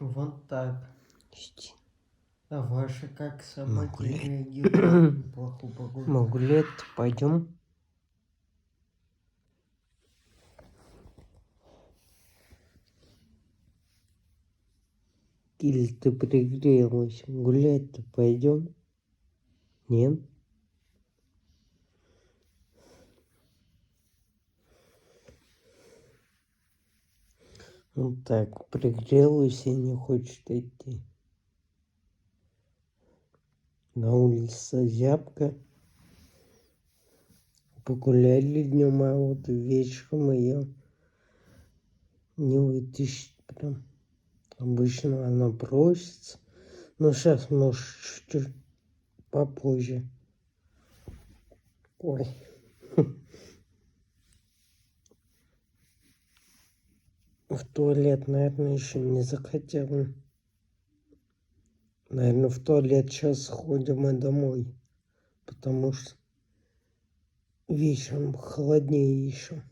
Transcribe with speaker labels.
Speaker 1: Вот так.
Speaker 2: Сти-
Speaker 1: А ваши как собаки
Speaker 2: Могу ли?
Speaker 1: реагируют на плохую погоду?
Speaker 2: Могу ли это? Пойдем? Или ты пригрелась? Гулять-то пойдем? Нет? Вот так, пригрелась и не хочет идти. На улице зябко. Погуляли днем, а вот вечером ее не вытащить прям. Обычно она просится. Но сейчас, может, чуть-чуть попозже. Ой. В туалет, наверное, еще не захотела. Наверное, в туалет сейчас сходим и домой. Потому что вечером холоднее еще.